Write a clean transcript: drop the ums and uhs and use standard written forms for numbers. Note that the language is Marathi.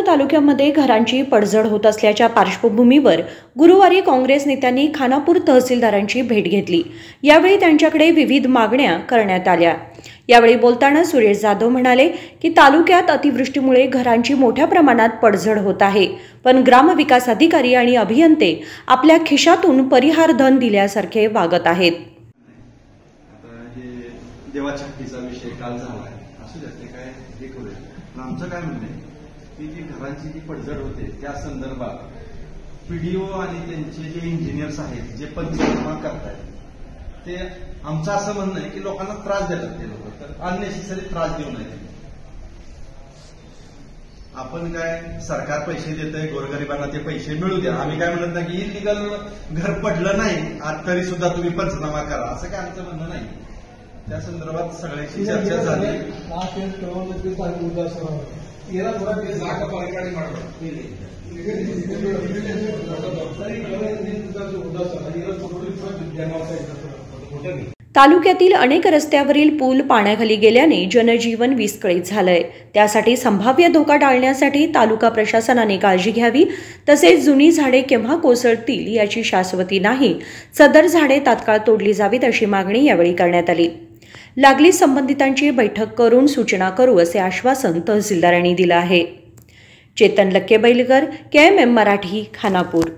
तालुक्यामध्ये घरांची पडझड होत असल्याच्या पार्श्वभूमीवर गुरुवारी काँग्रेस नेत्यांनी खानापूर तहसीलदारांची भेट घेतली। यावेळी त्यांच्याकडे विविध मागण्या करण्यात आल्या। यावेळी बोलताना सुरेश जाधव म्हणाले की तालुक्यात अतिवृष्टीमुळे घरांची मोठ्या प्रमाणात पडझड होत आहे, पण ग्रामविकास अधिकारी आणि अभियंते आपल्या खिशातून परिहार धन दिल्यासारखे वागत आहेत। देवाच्या हक्कीचा विषय काल झाला आहे, असू द्या ते काय हे करूया, पण आमचं काय म्हणणं आहे की जी घरांची जी पडझड होते त्या संदर्भात पीडीओ आणि त्यांचे जे इंजिनियर्स आहेत जे पंचनामा करतायत ते आमचं असं म्हणणं आहे की लोकांना त्रास देतात ते लोक, तर अननेसेसरी त्रास देऊ नये। आपण काय सरकार पैसे देतंय, गोरगरिबांना ते पैसे मिळू द्या, आम्ही काय म्हणत नाही की इलिगल घर पडलं नाही आज तरी सुद्धा तुम्ही पंचनामा करा, असं काय आमचं म्हणणं नाही। त्या संदर्भात सगळ्यांची चर्चा झाली। तालुक्यातील अनेक रस्त्यावरील पूल पाण्याखाली गेल्याने जनजीवन विस्कळीत झालंय। त्यासाठी संभाव्य धोका टाळण्यासाठी तालुका प्रशासनाने काळजी घ्यावी, तसेच जुनी झाडे केव्हा कोसळतील याची शाश्वती नाही। सदर झाडे तात्काळ तोडली जावीत अशी मागणी यावेळी करण्यात आली। लागलीच संबंधितांची बैठक करून सूचना करू असे आश्वासन तहसीलदारांनी दिलं आहे। चेतन लक्के बैलकर, KMM मराठी, खानापूर।